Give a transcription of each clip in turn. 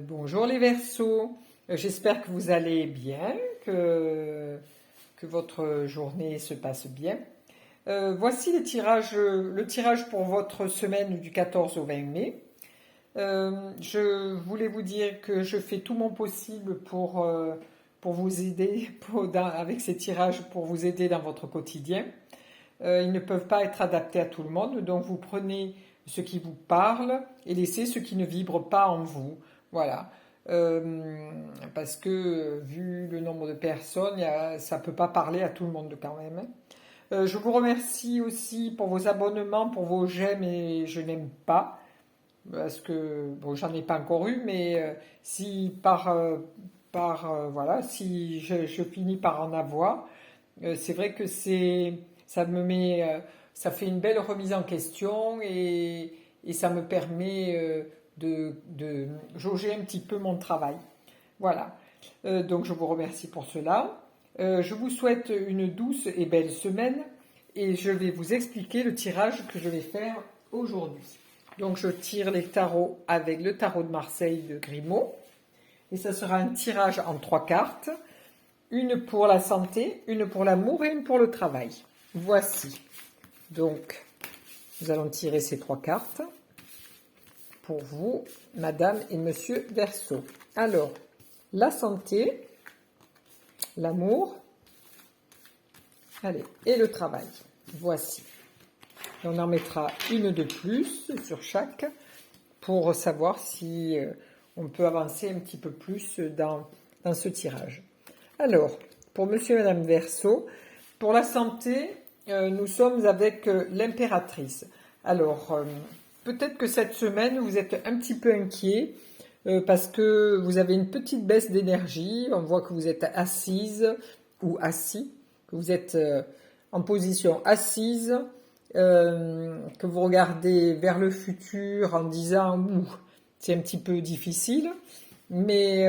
Bonjour les Verseaux. J'espère que vous allez bien, que votre journée se passe bien. Voici le tirage pour votre semaine du 14 au 20 mai. Je voulais vous dire que je fais tout mon possible pour vous aider avec ces tirages, pour vous aider dans votre quotidien. Ils ne peuvent pas être adaptés à tout le monde, donc vous prenez ce qui vous parle et laissez ce qui ne vibre pas en vous. Voilà. Parce que vu le nombre de personnes, ça ne peut pas parler à tout le monde quand même. Je vous remercie aussi pour vos abonnements, pour vos j'aime et je n'aime pas. Parce que, bon, j'en ai pas encore eu, mais si voilà, si je finis par en avoir, c'est vrai que ça fait une belle remise en question et ça me permet de jauger un petit peu mon travail. Voilà. Donc je vous remercie pour cela. Je vous souhaite une douce et belle semaine et je vais vous expliquer le tirage que je vais faire aujourd'hui. Donc je tire les tarots avec le tarot de Marseille de Grimaud et ça sera un tirage en 3 cartes. Une pour la santé, une pour l'amour et une pour le travail. Voici. Donc, nous allons tirer ces 3 cartes pour vous, Madame et Monsieur Verseau. Alors, la santé, l'amour, allez, et le travail. Voici. Et on en mettra une de plus sur chaque pour savoir si on peut avancer un petit peu plus dans ce tirage. Alors, pour Monsieur et Madame Verseau, pour la santé, nous sommes avec l'impératrice. Alors, peut-être que cette semaine, vous êtes un petit peu inquiet parce que vous avez une petite baisse d'énergie. On voit que vous êtes assise ou assis, que vous êtes en position assise, que vous regardez vers le futur en disant « c'est un petit peu difficile ». Mais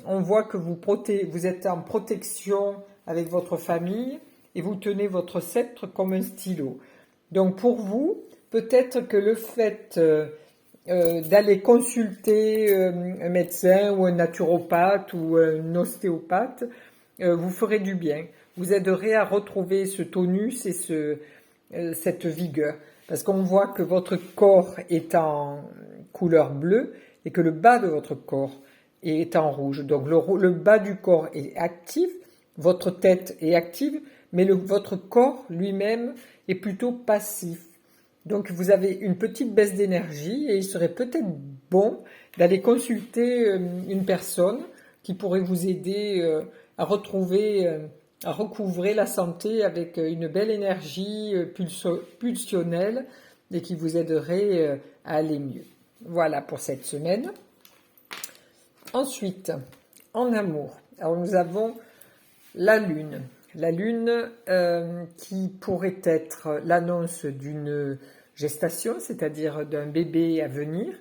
on voit que vous êtes en protection avec votre famille et vous tenez votre sceptre comme un stylo. Donc pour vous, peut-être que le fait d'aller consulter un médecin ou un naturopathe ou un ostéopathe vous ferait du bien. Vous aiderait à retrouver ce tonus et cette vigueur. Parce qu'on voit que votre corps est en couleur bleue et que le bas de votre corps est en rouge. Donc le bas du corps est actif, votre tête est active, mais votre corps lui-même est plutôt passif. Donc vous avez une petite baisse d'énergie et il serait peut-être bon d'aller consulter une personne qui pourrait vous aider à recouvrer la santé avec une belle énergie pulsionnelle et qui vous aiderait à aller mieux. Voilà pour cette semaine. Ensuite, en amour, alors nous avons la Lune. La Lune qui pourrait être l'annonce d'une gestation, c'est-à-dire d'un bébé à venir,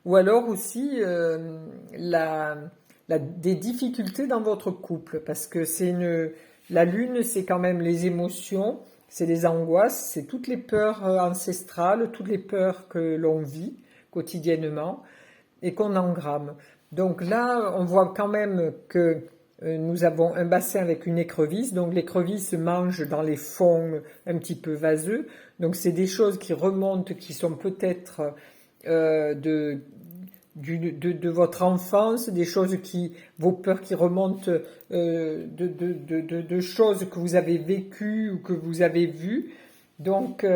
ou alors aussi des difficultés dans votre couple, parce que la Lune, c'est quand même les émotions, c'est les angoisses, c'est toutes les peurs ancestrales, toutes les peurs que l'on vit quotidiennement et qu'on engramme. Donc là, on voit quand même que nous avons un bassin avec une écrevisse, donc l'écrevisse mange dans les fonds un petit peu vaseux, donc c'est des choses qui remontent, qui sont peut-être de votre enfance, vos peurs qui remontent de choses que vous avez vécues ou que vous avez vues, donc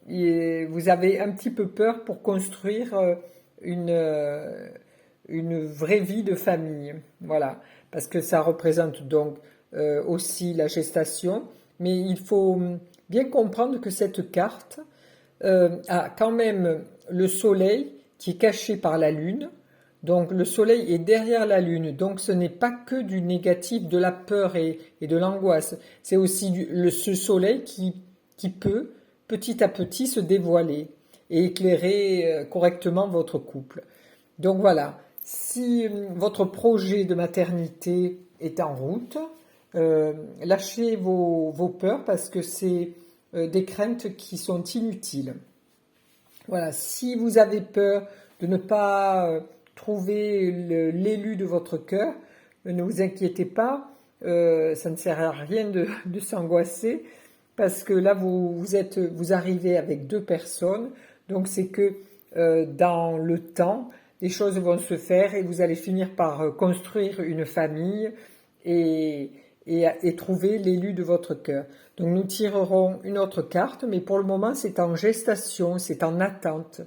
vous avez un petit peu peur pour construire une vraie vie de famille, voilà, parce que ça représente donc aussi la gestation, mais il faut bien comprendre que cette carte a quand même le soleil qui est caché par la lune, donc le soleil est derrière la lune, donc ce n'est pas que du négatif, de la peur et de l'angoisse, c'est aussi ce soleil qui peut petit à petit se dévoiler et éclairer correctement votre couple. Donc voilà, si votre projet de maternité est en route, lâchez vos peurs parce que c'est des craintes qui sont inutiles. Voilà, si vous avez peur de ne pas trouver l'élu de votre cœur. Ne vous inquiétez pas, ça ne sert à rien de s'angoisser, parce que là, vous arrivez avec 2 personnes, donc c'est que dans le temps, les choses vont se faire et vous allez finir par construire une famille et trouver l'élu de votre cœur. Donc nous tirerons une autre carte, mais pour le moment c'est en gestation, c'est en attente.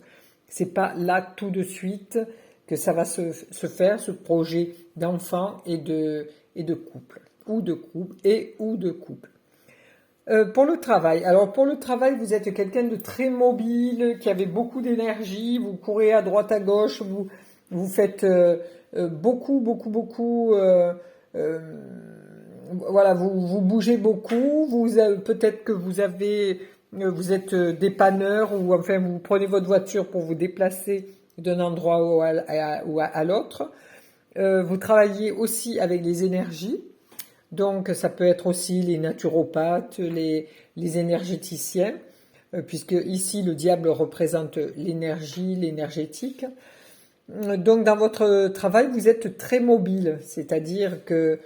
C'est pas là tout de suite que ça va se faire, ce projet d'enfant et de couple, ou de couple. Pour le travail. Alors pour le travail, vous êtes quelqu'un de très mobile, qui avait beaucoup d'énergie, vous courez à droite à gauche, vous faites beaucoup, voilà, vous bougez beaucoup, peut-être que vous êtes dépanneur, ou enfin vous prenez votre voiture pour vous déplacer d'un endroit ou à l'autre. Vous travaillez aussi avec les énergies. Donc, ça peut être aussi les naturopathes, les énergéticiens, puisque ici, le diable représente l'énergie, l'énergétique. Donc, dans votre travail, vous êtes très mobile, c'est-à-dire que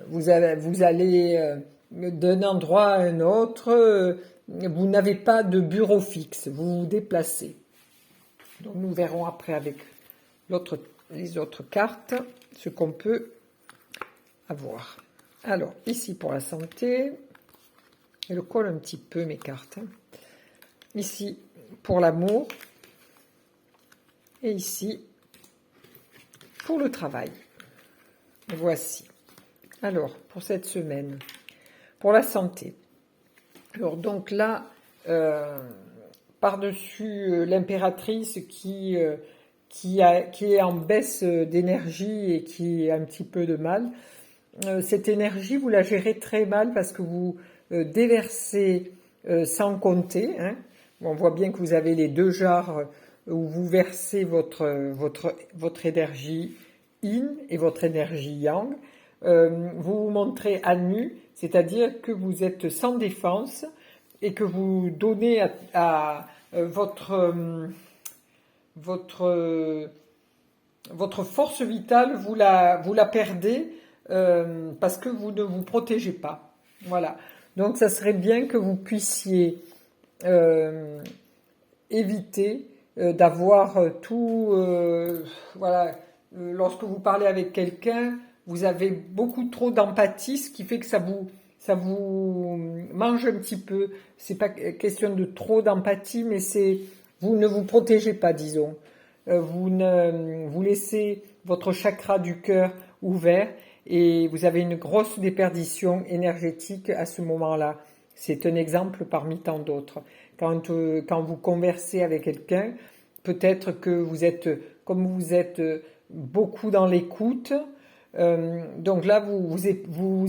vous allez d'un endroit à un autre, vous n'avez pas de bureau fixe, vous vous déplacez. Donc, nous verrons après avec les autres cartes ce qu'on peut avoir. Alors, ici pour la santé, je colle un petit peu mes cartes. Ici pour l'amour, et ici pour le travail. Voici. Alors, pour cette semaine, pour la santé. Alors, donc là, par-dessus l'impératrice qui est en baisse d'énergie et qui a un petit peu de mal, cette énergie, vous la gérez très mal parce que vous déversez sans compter. Hein. On voit bien que vous avez les 2 jarres où vous versez votre énergie yin et votre énergie yang. Vous vous montrez à nu, c'est-à-dire que vous êtes sans défense et que vous donnez à votre force vitale, vous la perdez. Parce que vous ne vous protégez pas. Voilà. Donc, ça serait bien que vous puissiez éviter d'avoir tout... voilà. Lorsque vous parlez avec quelqu'un, vous avez beaucoup trop d'empathie, ce qui fait que ça vous mange un petit peu. C'est pas question de trop d'empathie, mais vous ne vous protégez pas, disons. Vous laissez votre chakra du cœur ouvert, et vous avez une grosse déperdition énergétique à ce moment-là. C'est un exemple parmi tant d'autres. Quand vous conversez avec quelqu'un, peut-être que comme vous êtes beaucoup dans l'écoute, donc là vous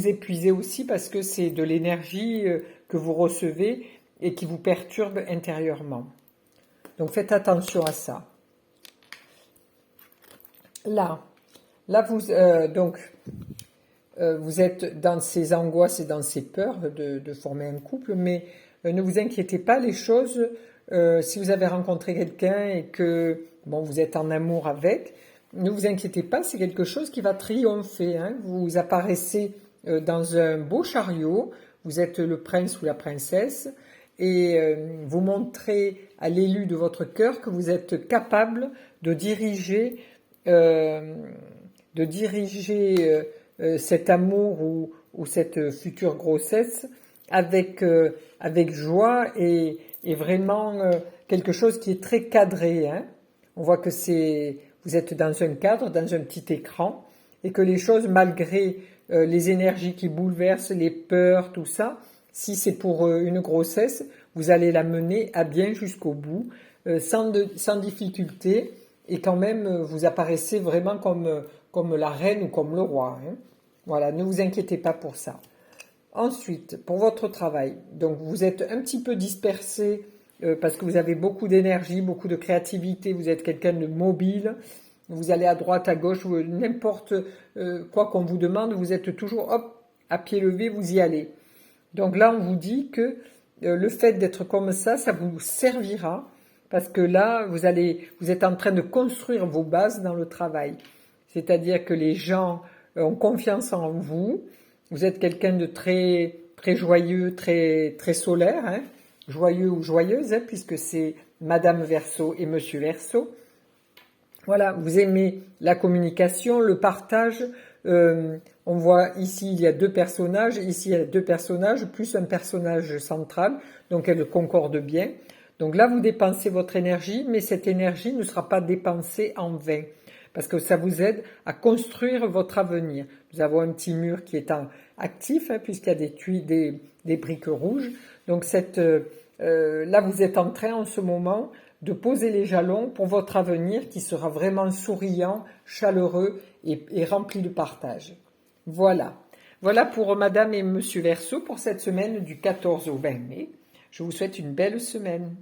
épuisez aussi parce que c'est de l'énergie que vous recevez et qui vous perturbe intérieurement. Donc faites attention à ça. Là, vous êtes dans ces angoisses et dans ces peurs de former un couple, mais ne vous inquiétez pas, les choses, si vous avez rencontré quelqu'un et que vous êtes en amour avec, ne vous inquiétez pas, c'est quelque chose qui va triompher. Hein. Vous apparaissez dans un beau chariot, vous êtes le prince ou la princesse, et vous montrez à l'élu de votre cœur que vous êtes capable de diriger cet amour ou cette future grossesse avec joie et vraiment quelque chose qui est très cadré. Hein. On voit que vous êtes dans un cadre, dans un petit écran, et que les choses, malgré les énergies qui bouleversent, les peurs, tout ça, si c'est pour une grossesse, vous allez la mener à bien jusqu'au bout, sans difficulté. Et quand même, vous apparaissez vraiment comme la reine ou comme le roi. Hein. Voilà, ne vous inquiétez pas pour ça. Ensuite, pour votre travail, donc vous êtes un petit peu dispersé parce que vous avez beaucoup d'énergie, beaucoup de créativité, vous êtes quelqu'un de mobile, vous allez à droite, à gauche, n'importe quoi qu'on vous demande, vous êtes toujours à pied levé, vous y allez. Donc là, on vous dit que le fait d'être comme ça vous servira parce que là, vous êtes en train de construire vos bases dans le travail. C'est-à-dire que les gens ont confiance en vous. Vous êtes quelqu'un de très, très joyeux, très, très solaire, hein, joyeux ou joyeuse, hein, puisque c'est Madame Verseau et Monsieur Verseau. Voilà, vous aimez la communication, le partage. On voit ici, il y a deux personnages. Ici, il y a deux personnages, plus un personnage central. Donc, elles concordent bien. Donc là, vous dépensez votre énergie, mais cette énergie ne sera pas dépensée en vain. Parce que ça vous aide à construire votre avenir. Nous avons un petit mur qui est actif, hein, puisqu'il y a des briques rouges. Donc là, vous êtes en train en ce moment de poser les jalons pour votre avenir qui sera vraiment souriant, chaleureux et rempli de partage. Voilà. Voilà pour Madame et Monsieur Verseau pour cette semaine du 14 au 20 mai. Je vous souhaite une belle semaine.